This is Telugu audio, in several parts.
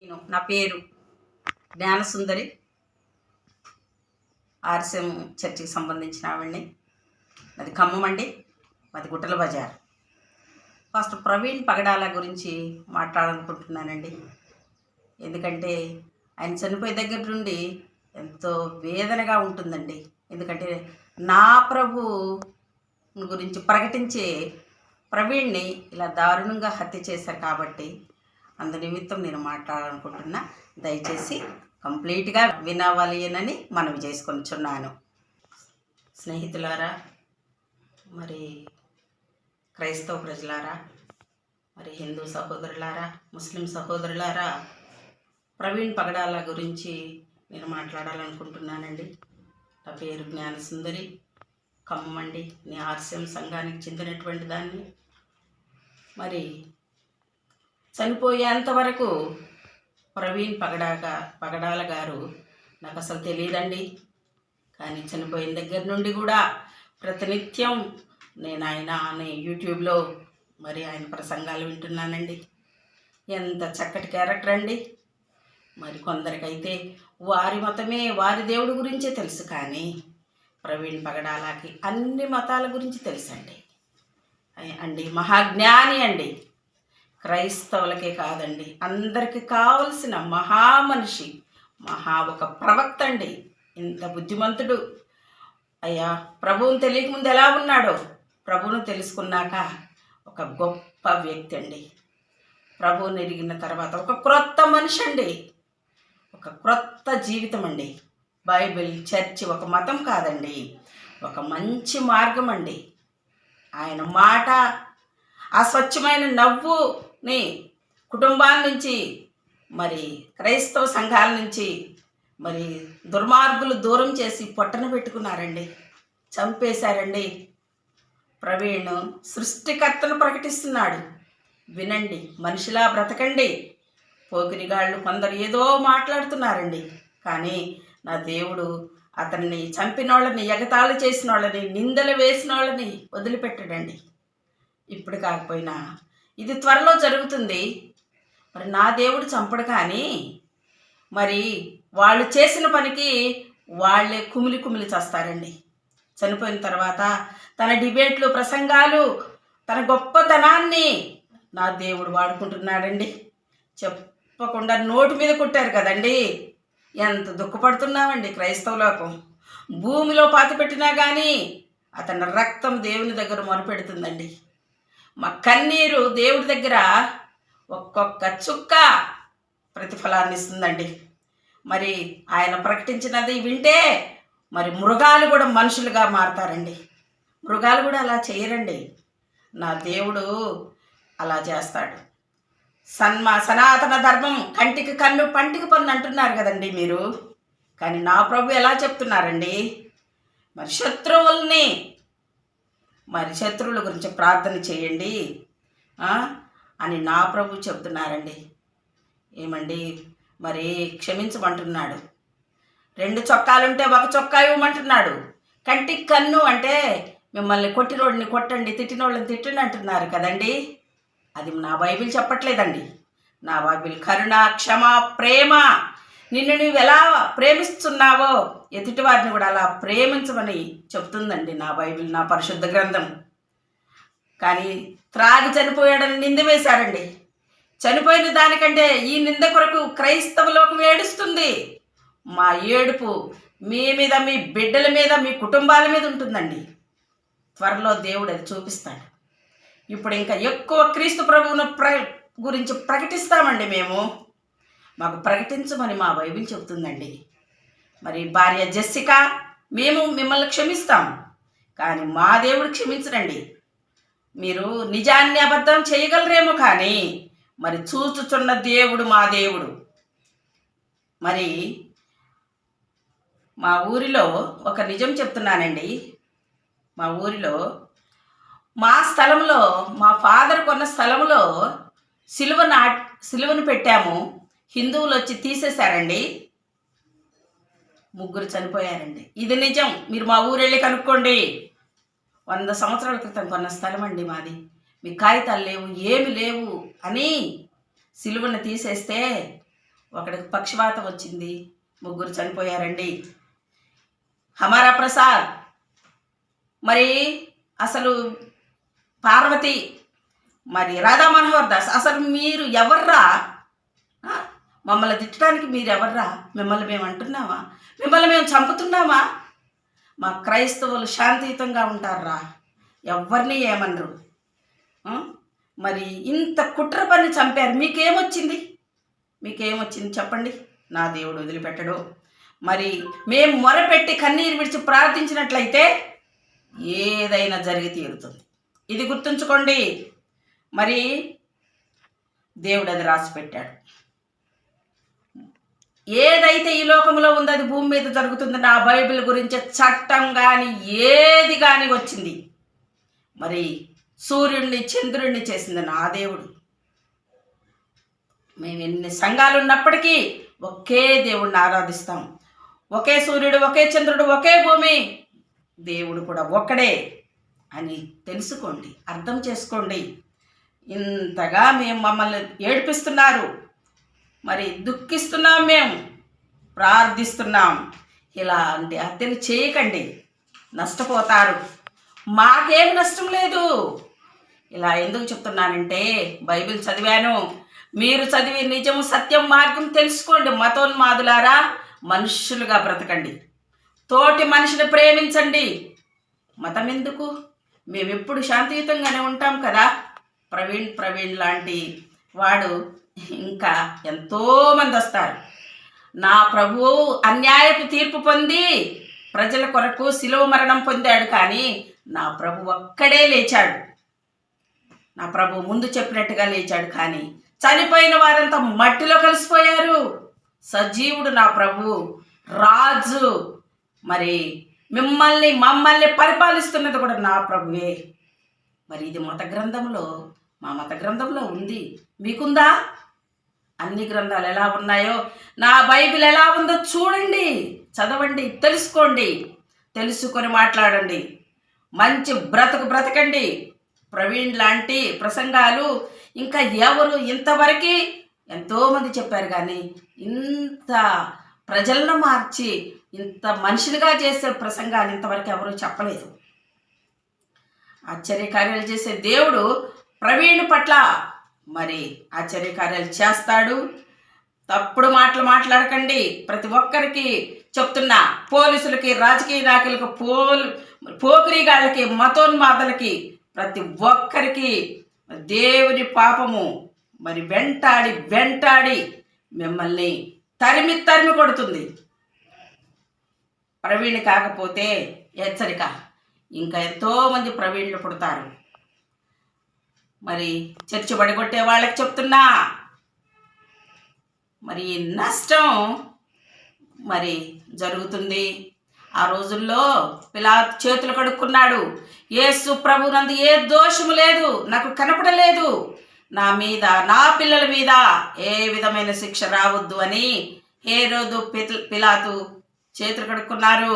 నా పేరు జ్ఞానసుందరి. ఆర్సిఎం చర్చికి సంబంధించిన ఆవిడ్ని. అది ఖమ్మం అండి, మాది గుట్టల బజార్. ఫస్ట్ ప్రవీణ్ పగడాల గురించి మాట్లాడాలనుకుంటున్నానండి. ఎందుకంటే ఆయన చనిపోయే దగ్గర నుండి ఎంతో వేదనగా ఉంటుందండి. ఎందుకంటే నా ప్రభు గురించి ప్రకటించే ప్రవీణ్ని ఇలా దారుణంగా హత్య చేశారు కాబట్టి అందు నిమిత్తం నేను మాట్లాడాలనుకుంటున్నా. దయచేసి కంప్లీట్గా వినవలయనని మనవి చేసుకొనిచున్నాను. స్నేహితులారా, మరి క్రైస్తవ ప్రజలారా, మరి హిందూ సహోదరులారా, ముస్లిం సహోదరులారా, ప్రవీణ్ పగడాల గురించి నేను మాట్లాడాలనుకుంటున్నానండి. నా పేరు జ్ఞానసుందరి, ఖమ్మం అండి. నేను ఆర్సిఎం సంఘానికి చెందినటువంటి దాన్ని. మరి చనిపోయేంత వరకు ప్రవీణ్ పగడాల గారు నాకు అసలు తెలియదండి. కానీ చనిపోయిన దగ్గర నుండి కూడా ప్రతినిత్యం నేను ఆయన యూట్యూబ్లో మరి ఆయన ప్రసంగాలు వింటున్నానండి. ఎంత చక్కటి క్యారెక్టర్ అండి. మరి కొందరికైతే వారి మతమే, వారి దేవుడి గురించే తెలుసు, కానీ ప్రవీణ్ పగడాలకి అన్ని మతాల గురించి తెలుసండి. మహాజ్ఞాని అండి. క్రైస్తవులకే కాదండి, అందరికీ కావలసిన మహామనిషి, ఒక ప్రవక్త అండి. ఇంత బుద్ధిమంతుడు. అయ్యా, ప్రభువుని తెలియకముందు ఎలా ఉన్నాడో ప్రభువును తెలుసుకున్నాక ఒక గొప్ప వ్యక్తి అండి. ప్రభువుని ఎరిగిన తర్వాత ఒక క్రొత్త మనిషి అండి, ఒక క్రొత్త జీవితం అండి. బైబిల్, చర్చి ఒక మతం కాదండి, ఒక మంచి మార్గం అండి. ఆయన మాట, ఆ స్వచ్ఛమైన నవ్వుని కుటుంబాల నుంచి, మరి క్రైస్తవ సంఘాల నుంచి మరి దుర్మార్గులు దూరం చేసి పొట్టన పెట్టుకున్నారండి, చంపేశారండి. ప్రవీణ్ సృష్టికర్తను ప్రకటిస్తున్నాడు. వినండి, మనిషిలా బ్రతకండి. పోకిరిగాళ్ళు కొందరు ఏదో మాట్లాడుతున్నారండి, కానీ నా దేవుడు అతన్ని చంపిన వాళ్ళని, ఎగతాళి చేసిన వాళ్ళని, నిందలు వేసిన వాళ్ళని వదిలిపెట్టాడండి. ఇప్పుడు కాకపోయినా ఇది త్వరలో జరుగుతుంది. మరి నా దేవుడు చంపడు, కానీ మరి వాళ్ళు చేసిన పనికి వాళ్ళే కుమిలి చేస్తారండి. చనిపోయిన తర్వాత తన డిబేట్లు, ప్రసంగాలు, తన గొప్పతనాన్ని నా దేవుడు వాడుకుంటున్నాడండి. చెప్పకుండా నోటి మీద కొట్టారు కదండి. ఎంత దుఃఖపడుతున్నామండి క్రైస్తవ లోకం. భూమిలో పాతిపెట్టినా కానీ అతని రక్తం దేవుని దగ్గర మొరపెడుతుందండి. మా కన్నీరు దేవుడి దగ్గర ఒక్కొక్క చుక్క ప్రతిఫలాన్ని ఇస్తుందండి. మరి ఆయన ప్రకటించినది వింటే మరి మృగాలు కూడా మనుషులుగా మారతారండి. మృగాలు కూడా అలా చేయరండి, నా దేవుడు అలా చేస్తాడు. సనాతన ధర్మం కంటికి కన్ను, పంటికి పన్ను అంటున్నారు కదండి మీరు, కానీ నా ప్రభు ఎలా చెప్తున్నారండి? మరి శత్రువుల గురించి ప్రార్థన చేయండి అని నా ప్రభు చెప్తున్నారండి. ఏమండి, మరి క్షమించమంటున్నాడు. 2 చొక్కాలుంటే 1 చొక్కా ఇవ్వమంటున్నాడు. కంటికి కన్ను అంటే మిమ్మల్ని కొట్టినోడిని కొట్టండి, తిట్టినోళ్ళని తిట్టండి అంటున్నారు కదండి. అది నా బైబిల్ చెప్పట్లేదండి. నా బైబిల్ కరుణ, క్షమ, ప్రేమ, నిన్ను నువ్వు ఎలా ప్రేమిస్తున్నావో ఎదుటి వారిని కూడా అలా ప్రేమించమని చెప్తుందండి నా బైబిల్, నా పరిశుద్ధ గ్రంథం. కానీ త్రాగి చనిపోయాడని నింద వేశారండి. చనిపోయిన దానికంటే ఈ నింద కొరకు క్రైస్తవ లోకం ఏడుస్తుంది. మా ఏడుపు మీ మీద, మీ బిడ్డల మీద, మీ కుటుంబాల మీద ఉంటుందండి. త్వరలో దేవుడు అది చూపిస్తాడు. ఇప్పుడు ఇంకా ఎక్కువ క్రీస్తు ప్రభువును గురించి ప్రకటిస్తామండి మేము. మాకు ప్రకటించమని మా బైబిల్ చెబుతుందండి. మరి భార్య జెస్సికా, మేము మిమ్మల్ని క్షమిస్తాం, కానీ మా దేవుడు క్షమించడండి. మీరు నిజాన్ని అబద్ధం చేయగలరేమో, కానీ మరి చూచుచున్న దేవుడు మా దేవుడు. మరి మా ఊరిలో ఒక నిజం చెప్తున్నానండి. మా ఊరిలో మా స్థలంలో, మా ఫాదర్ కొన్న స్థలంలో సిలువను పెట్టాము. హిందువులు వచ్చి తీసేశారండి. 3 చనిపోయారండి. ఇది నిజం. మీరు మా ఊరు వెళ్ళి కనుక్కోండి. 100 సంవత్సరాల క్రితం కొన్న స్థలం అండి మాది. మీ కాగితాలు లేవు, ఏమి లేవు అని సిలువను తీసేస్తే ఒకడికి పక్షవాతం వచ్చింది, 3 చనిపోయారండి. హమారా ప్రసాద్, మరి అసలు పార్వతి, మరి రాధా మనోహర్ దాస్, అసలు మీరు ఎవర్రా? మమ్మల్ని తిట్టడానికి మీరు ఎవర్రా? మిమ్మల్ని మేము అంటున్నామా? మిమ్మల్ని మేము చంపుతున్నామా? మా క్రైస్తవులు శాంతియుతంగా ఉంటారా, ఎవరిని ఏమనరు. మరి ఇంత కుట్ర పని చంపారు, మీకేమొచ్చింది చెప్పండి? నా దేవుడు వదిలిపెట్టడు. మరి మేము మొరపెట్టి కన్నీరు విడిచి ప్రార్థించినట్లయితే ఏదైనా జరిగి తీరుతుంది. ఇది గుర్తుంచుకోండి. మరి దేవుడు అది రాసి పెట్టాడు. ఏదైతే ఈ లోకంలో ఉందో అది భూమి మీద జరుగుతుంది. నా బైబిల్ గురించి చట్టం కానీ ఏది కానీ వచ్చింది. మరి సూర్యుడిని చంద్రుడిని చేసింది నా దేవుడు. మేము ఎన్ని సంఘాలు ఉన్నప్పటికీ ఒకే దేవుడిని ఆరాధిస్తాం. ఒకే సూర్యుడు, ఒకే చంద్రుడు, ఒకే భూమి, దేవుడు కూడా ఒక్కడే అని తెలుసుకోండి, అర్థం చేసుకోండి. ఇంతగా మమ్మల్ని ఏడిపిస్తున్నారు, మరి దుఃఖిస్తున్నాం, మేము ప్రార్థిస్తున్నాం. ఇలాంటి హత్యలు చేయకండి, నష్టపోతారు. మాకేం నష్టం లేదు. ఇలా ఎందుకు చెప్తున్నానంటే బైబిల్ చదివాను. మీరు చదివి నిజము సత్యం మార్గం తెలుసుకోండి. మతోన్మాదులారా, మనుషులుగా బ్రతకండి, తోటి మనిషిని ప్రేమించండి. మతం ఎందుకు? మేమెప్పుడు శాంతియుతంగానే ఉంటాం కదా. ప్రవీణ్ లాంటి వాడు ఇంకా ఎంతోమంది వస్తారు. నా ప్రభువు అన్యాయపు తీర్పు పొంది ప్రజల కొరకు శిలువ మరణం పొందాడు, కానీ నా ప్రభు ఒక్కడే లేచాడు. నా ప్రభు ముందు చెప్పినట్టుగా లేచాడు, కానీ చనిపోయిన వారంతా మట్టిలో కలిసిపోయారు. సజీవుడు నా ప్రభు, రాజు. మరి మమ్మల్ని పరిపాలిస్తున్నది కూడా నా ప్రభువే. మరి ఇది మత గ్రంథంలో, మా మత గ్రంథంలో ఉంది. మీకుందా? అన్ని గ్రంథాలు ఎలా ఉన్నాయో నా బైబిల్ ఎలా ఉందో చూడండి, చదవండి, తెలుసుకోండి, తెలుసుకొని మాట్లాడండి. మంచి బ్రతకండి. ప్రవీణ్ లాంటి ప్రసంగాలు ఇంకా ఎవరు ఇంతవరకు ఎంతోమంది చెప్పారు, కానీ ఇంత ప్రజలను మార్చి ఇంత మనుషులుగా చేసే ప్రసంగాలు ఇంతవరకు ఎవరు చెప్పలేదు. ఆశ్చర్యకార్యాలు చేసే దేవుడు ప్రవీణ్ పట్ల మరి ఆశ్చర్యకార్యాలు చేస్తాడు. తప్పుడు మాటలు మాట్లాడకండి. ప్రతి ఒక్కరికి చెప్తున్నా, పోలీసులకి, రాజకీయ నాయకులకు, పోకిరిగాళ్ళకి, మతోన్మాదులకి, ప్రతి ఒక్కరికి దేవుని పాపము మరి వెంటాడి మిమ్మల్ని తరిమి కొడుతుంది. ప్రవీణ్ కాకపోతే హెచ్చరిక, ఇంకా ఎంతోమంది ప్రవీణులు పుడతారు. మరి చర్చి బడిగొట్టే వాళ్ళకి చెప్తున్నా, మరి నష్టం మరి జరుగుతుంది. ఆ రోజుల్లో పిలాతు చేతులు కడుక్కున్నాడు. యేసు ప్రభునందు ఏ దోషము లేదు, నాకు కనపడలేదు, నా మీద, నా పిల్లల మీద ఏ విధమైన శిక్ష రావద్దు అని హేరోదు పిలాతు చేతులు కడుక్కున్నారు.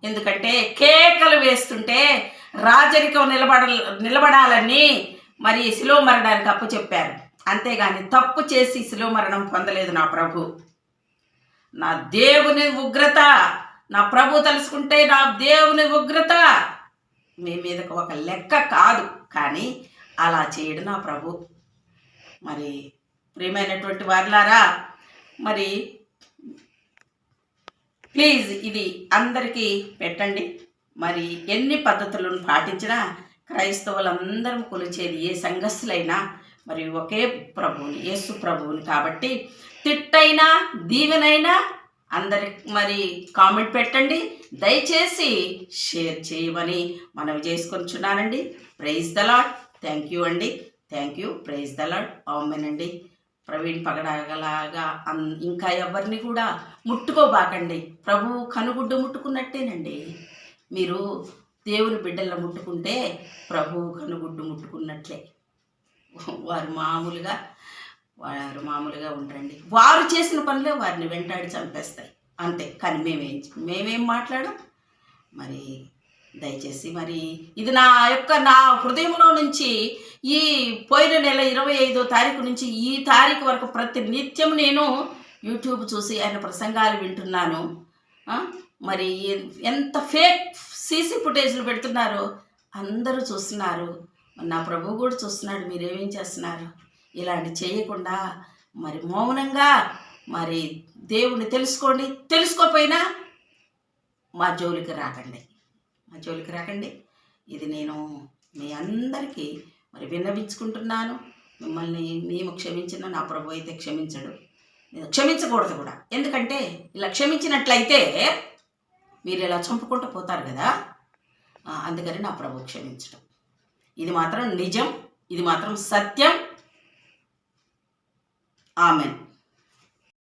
ఎందుకంటే కేకలు వేస్తుంటే రాజరికం నిలబడాలని మరి శిలువ మరణానికి అప్పచెప్పారు. అంతేగాని తప్పు చేసి శిలువ మరణం పొందలేదు నా ప్రభు. నా దేవుని ఉగ్రత, నా ప్రభు తలుసుకుంటే నా దేవుని ఉగ్రత మీ మీదకు ఒక లెక్క కాదు, కానీ అలా చేయడు నా ప్రభు. మరి ప్రియమైనటువంటి వారులారా, మరి ప్లీజ్ ఇది అందరికీ పెట్టండి. మరి ఎన్ని పద్ధతులను పాటించినా క్రైస్తవులందరం కొలిచేది ఏ సంఘస్థులైనా మరి ఒకే ప్రభువుని, యేసు ప్రభువుని. కాబట్టి తిట్టైనా దీవెనైనా అందరికి మరి కామెంట్ పెట్టండి, దయచేసి షేర్ చేయమని మనవి చేసుకొనిచున్నానండి. Praise the lord. Thank you అండి, thank you. Praise the lord. Amen అండి. ప్రవీణ్ పగడగలాగా ఇంకా ఎవరిని కూడా ముట్టుకోబాకండి. ప్రభువు కనుగుడ్డు ముట్టుకున్నట్టేనండి. మీరు దేవుని బిడ్డలను ముట్టుకుంటే ప్రభువు కనుగుడ్డు ముట్టుకున్నట్లే. వారు మామూలుగా ఉంటారండి. వారు చేసిన పనులే వారిని వెంటాడి చంపేస్తాయి, అంతే. కానీ మేమేం మాట్లాడాం? మరి దయచేసి మరి ఇది నా హృదయంలో నుంచి ఈ పోయిన నెల 25వ తారీఖు నుంచి ఈ తారీఖు వరకు ప్రతి నిత్యం నేను యూట్యూబ్ చూసి ఆయన ప్రసంగాలు వింటున్నాను. మరి ఎంత ఫేక్ సీసీ ఫుటేజ్లు పెడుతున్నారో అందరూ చూస్తున్నారు. నా ప్రభువు కూడా చూస్తున్నాడు. మీరేమేం చేస్తున్నారు? ఇలాంటి చేయకుండా మరి మౌనంగా మరి దేవుణ్ణి తెలుసుకోండి. తెలుసుకోకపోయినా మా జోలికి రాకండి. ఇది నేను మీ అందరికీ మరి విన్నవించుకుంటున్నాను. మిమ్మల్ని మేము క్షమించిన నా ప్రభు అయితే క్షమించడు, క్షమించకూడదు కూడా. ఎందుకంటే ఇలా క్షమించినట్లయితే మీరు ఇలా చంపుకుంటూ పోతారు కదా. అందుకని నా ప్రభు క్షమించడం. ఇది మాత్రం నిజం, ఇది మాత్రం సత్యం. ఆమెన్.